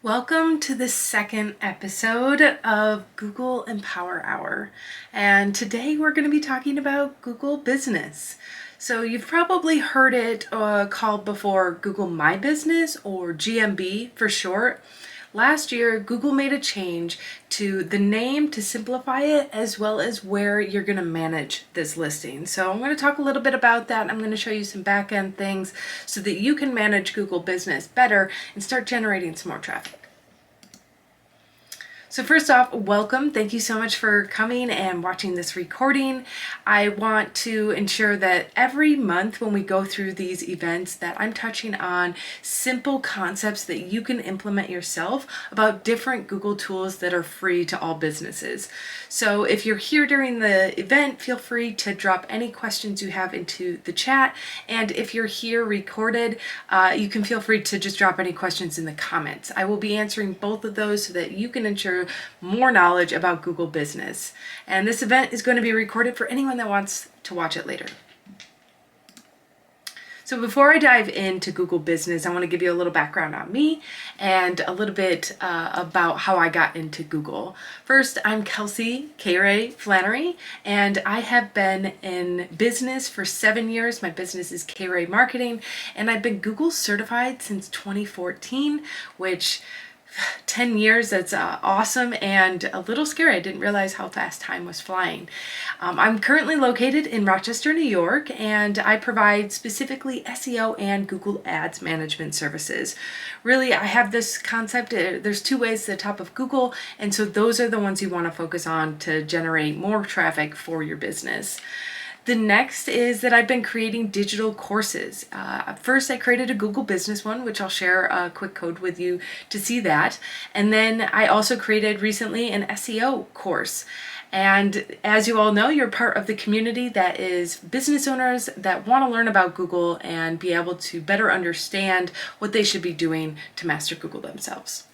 Welcome to the second episode of Google Empower Hour. And today we're going to be talking about Google Business. So you've probably heard it called before Google My Business, or GMB for short. Last year, Google made a change to the name to simplify it, as well as where you're going to manage this listing. So I'm going to talk a little bit about that. I'm going to show you some back-end things so that you can manage Google Business better and start generating some more traffic. So first off, welcome. Thank you so much for coming and watching this recording. I want to ensure that every month when we go through these events that I'm touching on simple concepts that you can implement yourself about different Google tools that are free to all businesses. So if you're here during the event, feel free to drop any questions you have into the chat. And if you're here recorded, you can feel free to just drop any questions in the comments. I will be answering both of those so that you can ensure more knowledge about Google Business. And this event is going to be recorded for anyone that wants to watch it later. So before I dive into Google Business, I want to give you a little background on me and a little bit about how I got into Google. First, I'm KaeRae Flannery, and I have been in business for 7 years. My business is KaeRae Marketing, and I've been Google certified since 2014, which 10 years, that's awesome and a little scary. I didn't realize how fast time was flying. I'm currently located in Rochester, New York, and I provide specifically SEO and Google Ads management services. Really, I have this concept, there's two ways to the top of Google, and so those are the ones you want to focus on to generate more traffic for your business. The next is that I've been creating digital courses. First, I created a Google Business one, which I'll share a quick code with you to see that. And then I also created recently an SEO course. And as you all know, you're part of the community that is business owners that want to learn about Google and be able to better understand what they should be doing to master Google themselves.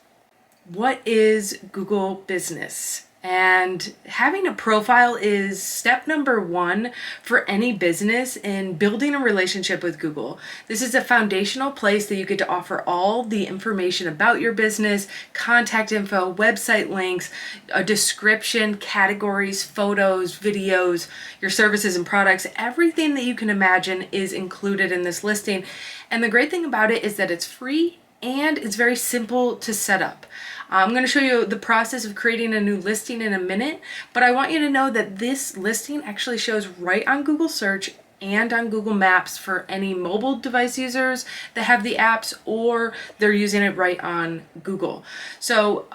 What is Google Business? And having a profile is step number one for any business in building a relationship with Google. This is a foundational place that you get to offer all the information about your business, contact info, website links, a description, categories, photos, videos, your services and products. Everything that you can imagine is included in this listing. And the great thing about it is that it's free and it's very simple to set up. I'm going to show you the process of creating a new listing in a minute, but I want you to know that this listing actually shows right on Google Search and on Google Maps for any mobile device users that have the apps, or they're using it right on Google. So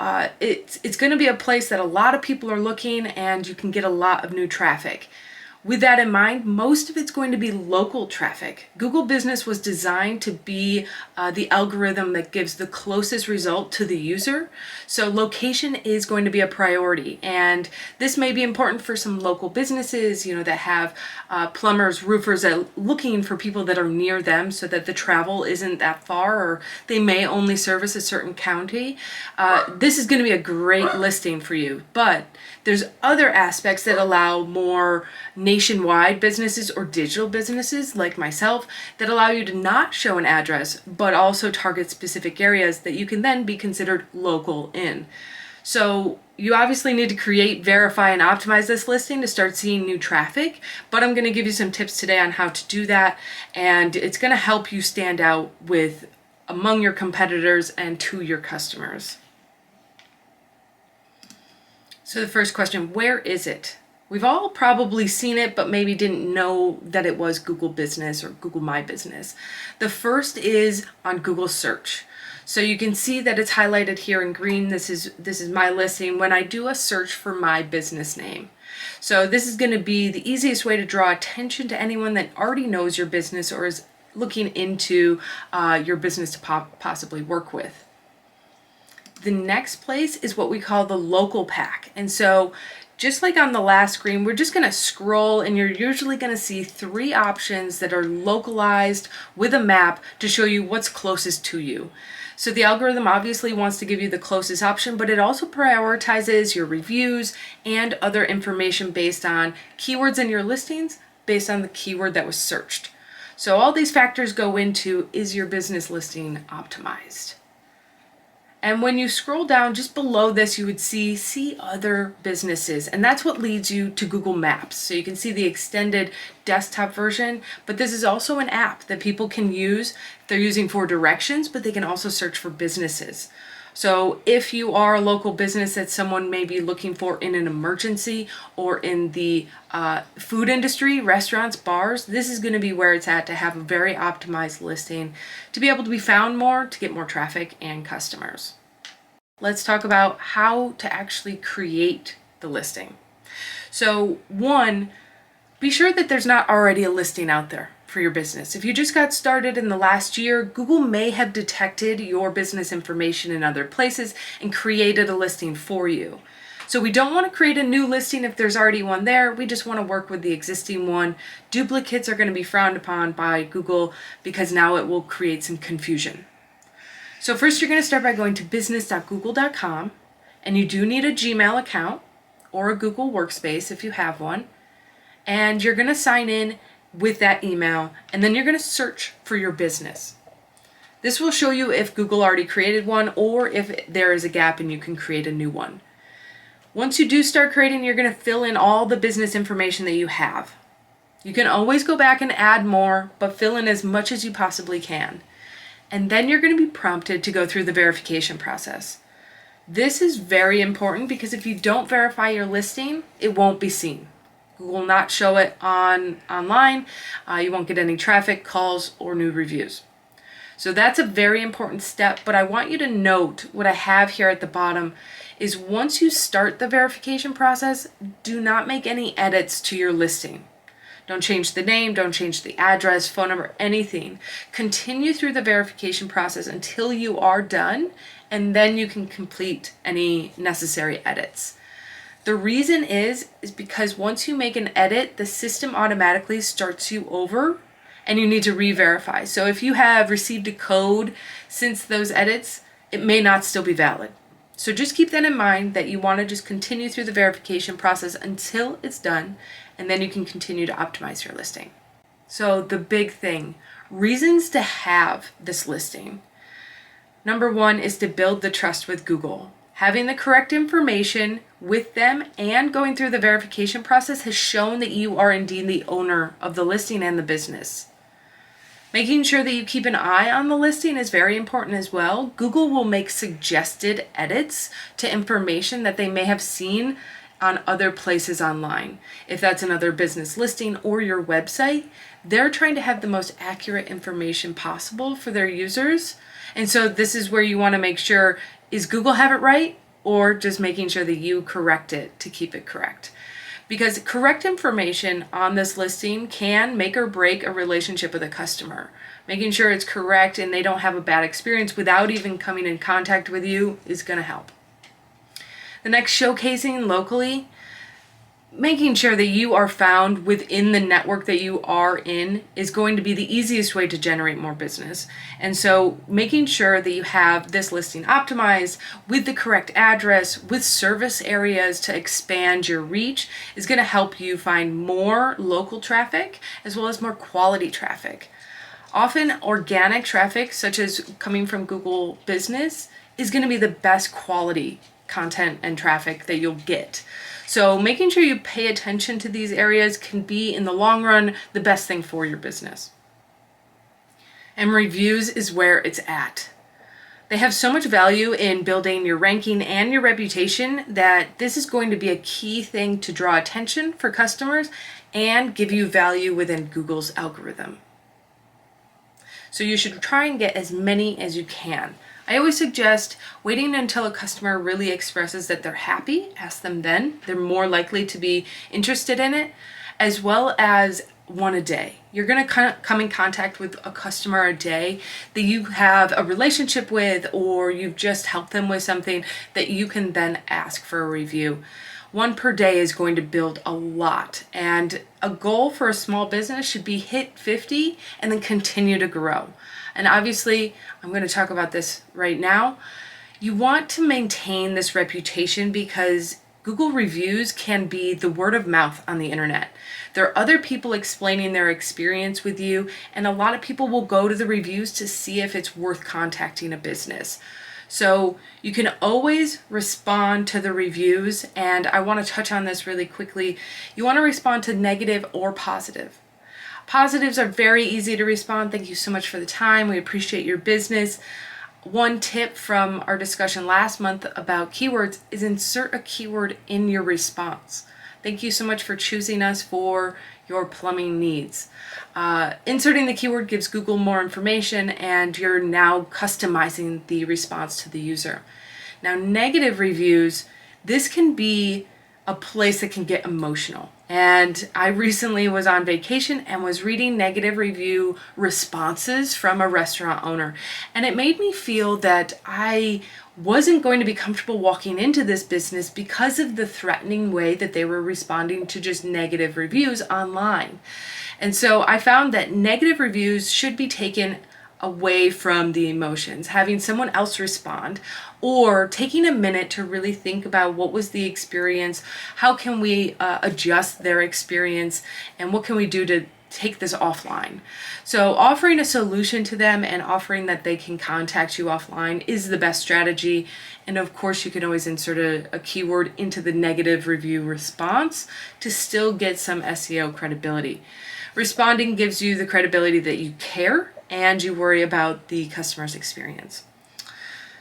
it's going to be a place that a lot of people are looking, and you can get a lot of new traffic. With that in mind, most of it's going to be local traffic. Google Business was designed to be the algorithm that gives the closest result to the user. So location is going to be a priority. And this may be important for some local businesses, that have plumbers, roofers that are looking for people that are near them so that the travel isn't that far, or they may only service a certain county. This is going to be a great listing for you. But there's other aspects that allow more nationwide businesses or digital businesses like myself that allow you to not show an address, but also target specific areas that you can then be considered local in. So you obviously need to create, verify, and optimize this listing to start seeing new traffic, but I'm going to give you some tips today on how to do that, and it's going to help you stand out among your competitors and to your customers. So the first question, where is it? We've all probably seen it, but maybe didn't know that it was Google Business or Google My Business. The first is on Google Search. So you can see that it's highlighted here in green. This is my listing when I do a search for my business name. So this is going to be the easiest way to draw attention to anyone that already knows your business or is looking into your business to possibly work with. The next place is what we call the local pack. And so just like on the last screen, we're just going to scroll, and you're usually going to see 3 options that are localized with a map to show you what's closest to you. So the algorithm obviously wants to give you the closest option, but it also prioritizes your reviews and other information based on keywords in your listings based on the keyword that was searched. So all these factors go into, is your business listing optimized? And when you scroll down just below this, you would see other businesses. And that's what leads you to Google Maps. So you can see the extended desktop version, but this is also an app that people can use. They're using for directions, but they can also search for businesses. So if you are a local business that someone may be looking for in an emergency, or in the food industry, restaurants, bars, this is going to be where it's at to have a very optimized listing to be able to be found more, to get more traffic and customers. Let's talk about how to actually create the listing. So one, be sure that there's not already a listing out there for your business. If you just got started in the last year, Google may have detected your business information in other places and created a listing for you. So we don't want to create a new listing if there's already one there. We just want to work with the existing one. Duplicates are going to be frowned upon by Google because now it will create some confusion. So first you're going to start by going to business.google.com, and you do need a Gmail account or a Google Workspace if you have one. And you're going to sign in with that email, and then you're going to search for your business. This will show you if Google already created one or if there is a gap and you can create a new one. Once you do start creating, you're going to fill in all the business information that you have. You can always go back and add more, but fill in as much as you possibly can. And then you're going to be prompted to go through the verification process. This is very important because if you don't verify your listing, it won't be seen. Google will not show it online. You won't get any traffic, calls, or new reviews. So that's a very important step, but I want you to note what I have here at the bottom is once you start the verification process, do not make any edits to your listing. Don't change the name, don't change the address, phone number, anything. Continue through the verification process until you are done, and then you can complete any necessary edits. The reason is because once you make an edit, the system automatically starts you over and you need to re-verify. So if you have received a code since those edits, it may not still be valid. So just keep that in mind, that you want to just continue through the verification process until it's done, and then you can continue to optimize your listing. So the big thing, reasons to have this listing. Number one is to build the trust with Google. Having the correct information with them and going through the verification process has shown that you are indeed the owner of the listing and the business. Making sure that you keep an eye on the listing is very important as well. Google will make suggested edits to information that they may have seen on other places online. If that's another business listing or your website, they're trying to have the most accurate information possible for their users. And so this is where you want to make sure, is Google have it right, or just making sure that you correct it to keep it correct? Because correct information on this listing can make or break a relationship with a customer. Making sure it's correct and they don't have a bad experience without even coming in contact with you is going to help. The next, showcasing locally. Making sure that you are found within the network that you are in is going to be the easiest way to generate more business. And so making sure that you have this listing optimized with the correct address, with service areas to expand your reach, is going to help you find more local traffic as well as more quality traffic. Often organic traffic, such as coming from Google Business, is going to be the best quality content and traffic that you'll get. So making sure you pay attention to these areas can be, in the long run, the best thing for your business. And reviews is where it's at. They have so much value in building your ranking and your reputation that this is going to be a key thing to draw attention for customers and give you value within Google's algorithm. So you should try and get as many as you can. I always suggest waiting until a customer really expresses that they're happy. Ask them then. They're more likely to be interested in it, as well as one a day. You're going to come in contact with a customer a day that you have a relationship with, or you've just helped them with something that you can then ask for a review. One per day is going to build a lot, and a goal for a small business should be hit 50 and then continue to grow. And obviously, I'm going to talk about this right now. You want to maintain this reputation because Google reviews can be the word of mouth on the internet. There are other people explaining their experience with you, and a lot of people will go to the reviews to see if it's worth contacting a business. So you can always respond to the reviews, and I want to touch on this really quickly. You want to respond to negative or positive. Positives are very easy to respond. Thank you so much for the time. We appreciate your business. One tip from our discussion last month about keywords is insert a keyword in your response. Thank you so much for choosing us for your plumbing needs. Inserting the keyword gives Google more information, and you're now customizing the response to the user. Now, negative reviews, this can be a place that can get emotional. And I recently was on vacation and was reading negative review responses from a restaurant owner. And it made me feel that I wasn't going to be comfortable walking into this business because of the threatening way that they were responding to just negative reviews online. And so I found that negative reviews should be taken away from the emotions, having someone else respond, or taking a minute to really think about what was the experience, how can we adjust their experience, and what can we do to take this offline. So offering a solution to them and offering that they can contact you offline is the best strategy. And of course, you can always insert a keyword into the negative review response to still get some SEO credibility. Responding gives you the credibility that you care and you worry about the customer's experience.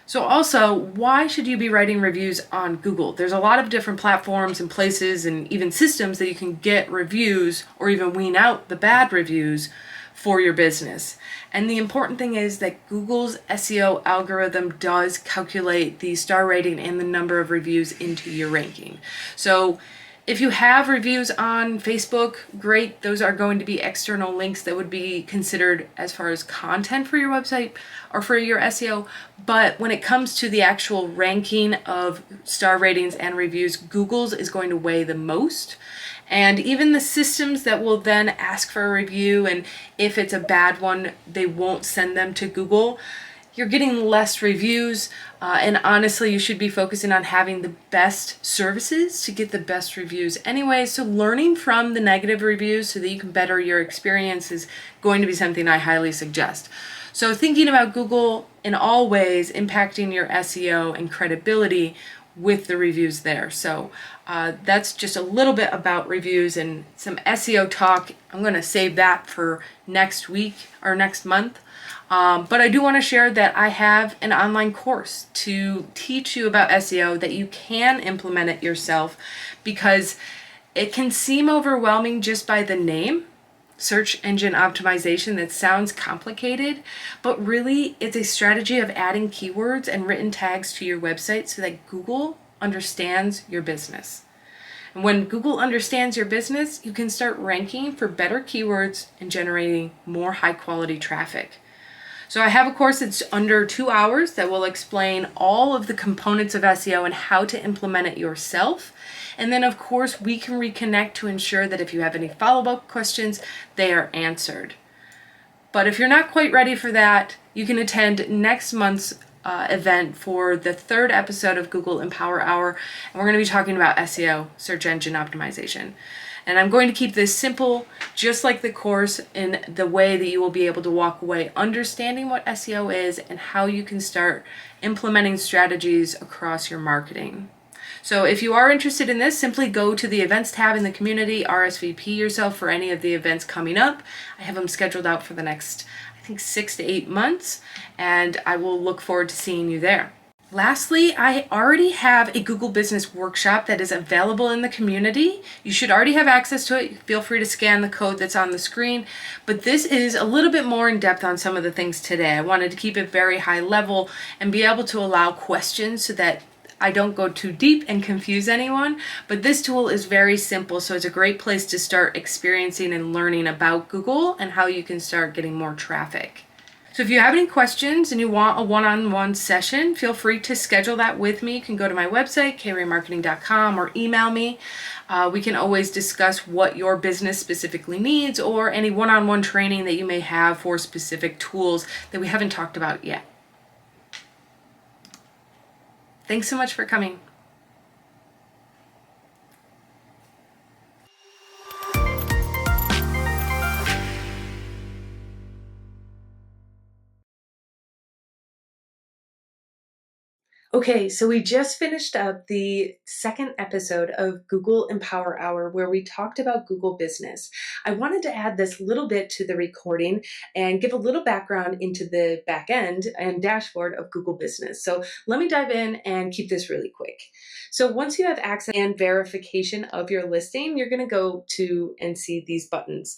So also, why should you be writing reviews on Google? There's a lot of different platforms and places and even systems that you can get reviews or even wean out the bad reviews for your business. And the important thing is that Google's SEO algorithm does calculate the star rating and the number of reviews into your ranking. So if you have reviews on Facebook, great. Those are going to be external links that would be considered as far as content for your website or for your SEO. But when it comes to the actual ranking of star ratings and reviews, Google's is going to weigh the most. And even the systems that will then ask for a review, and if it's a bad one, they won't send them to Google. You're getting less reviews, and honestly, you should be focusing on having the best services to get the best reviews anyway. So learning from the negative reviews so that you can better your experience is going to be something I highly suggest. So thinking about Google in all ways impacting your SEO and credibility with the reviews there. So that's just a little bit about reviews and some SEO talk. I'm going to save that for next week or next month. But I do want to share that I have an online course to teach you about SEO that you can implement it yourself, because it can seem overwhelming just by the name, search engine optimization. That sounds complicated, but really it's a strategy of adding keywords and written tags to your website so that Google understands your business. And when Google understands your business, you can start ranking for better keywords and generating more high quality traffic. So I have a course that's under 2 hours that will explain all of the components of SEO and how to implement it yourself. And then of course we can reconnect to ensure that if you have any follow-up questions, they are answered. But if you're not quite ready for that, you can attend next month's event for the 3rd episode of Google Empower Hour. And we're going to be talking about SEO, search engine optimization. And I'm going to keep this simple, just like the course, in the way that you will be able to walk away understanding what SEO is and how you can start implementing strategies across your marketing. So if you are interested in this, simply go to the events tab in the community, RSVP yourself for any of the events coming up. I have them scheduled out for the next, I think, 6 to 8 months, and I will look forward to seeing you there. Lastly, I already have a Google Business Workshop that is available in the community. You should already have access to it. Feel free to scan the code that's on the screen. But this is a little bit more in depth on some of the things today. I wanted to keep it very high level and be able to allow questions so that I don't go too deep and confuse anyone. But this tool is very simple, so it's a great place to start experiencing and learning about Google and how you can start getting more traffic. So if you have any questions and you want a one-on-one session, feel free to schedule that with me. You can go to my website, KaeRaeMarketing.com, or email me. We can always discuss what your business specifically needs or any one-on-one training that you may have for specific tools that we haven't talked about yet. Thanks so much for coming. Okay, so we just finished up the second episode of Google Empower Hour where we talked about Google Business. I wanted to add this little bit to the recording and give a little background into the back end and dashboard of Google Business. So let me dive in and keep this really quick. So once you have access and verification of your listing, you're going to go to and see these buttons.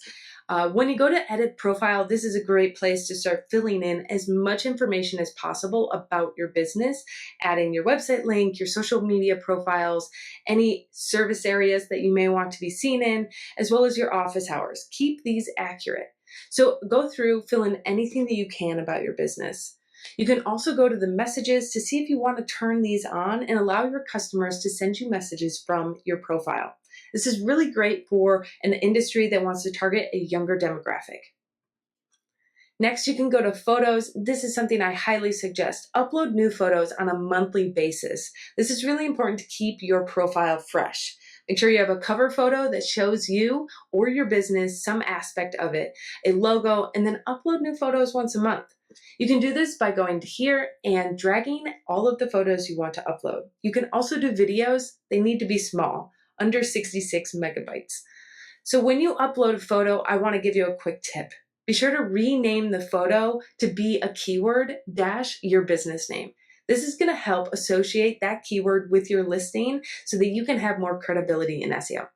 When you go to edit profile, this is a great place to start filling in as much information as possible about your business, adding your website link, your social media profiles, any service areas that you may want to be seen in, as well as your office hours. Keep these accurate. So go through, fill in anything that you can about your business. You can also go to the messages to see if you want to turn these on and allow your customers to send you messages from your profile. This is really great for an industry that wants to target a younger demographic. Next, you can go to photos. This is something I highly suggest. Upload new photos on a monthly basis. This is really important to keep your profile fresh. Make sure you have a cover photo that shows you or your business, some aspect of it, a logo, and then upload new photos once a month. You can do this by going to here and dragging all of the photos you want to upload. You can also do videos. They need to be small, under 66 megabytes. So when you upload a photo, I want to give you a quick tip. Be sure to rename the photo to be a keyword dash your business name. This is going to help associate that keyword with your listing so that you can have more credibility in SEO.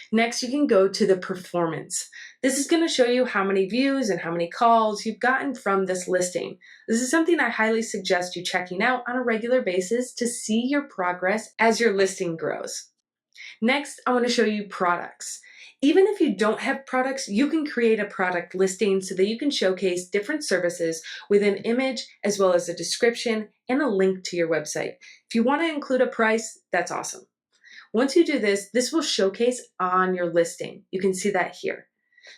Next, you can go to the performance. This is going to show you how many views and how many calls you've gotten from this listing. This is something I highly suggest you checking out on a regular basis to see your progress as your listing grows. Next, I want to show you products. Even if you don't have products, you can create a product listing so that you can showcase different services with an image as well as a description and a link to your website. If you want to include a price, that's awesome. Once you do this, this will showcase on your listing. You can see that here.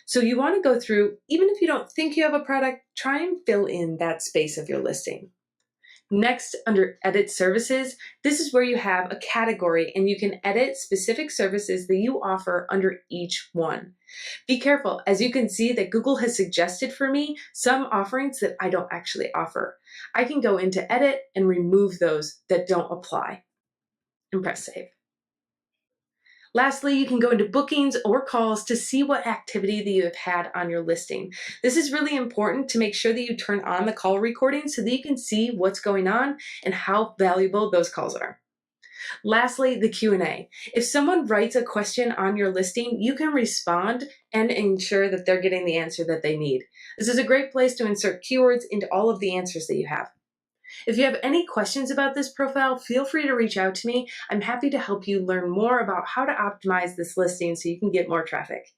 So you want to go through, even if you don't think you have a product, try and fill in that space of your listing. Next, under Edit Services, this is where you have a category and you can edit specific services that you offer under each one. Be careful, as you can see that Google has suggested for me some offerings that I don't actually offer. I can go into Edit and remove those that don't apply and press Save. Lastly, you can go into bookings or calls to see what activity that you have had on your listing. This is really important to make sure that you turn on the call recording so that you can see what's going on and how valuable those calls are. Lastly, the Q&A. If someone writes a question on your listing, you can respond and ensure that they're getting the answer that they need. This is a great place to insert keywords into all of the answers that you have. If you have any questions about this profile, feel free to reach out to me. I'm happy to help you learn more about how to optimize this listing so you can get more traffic.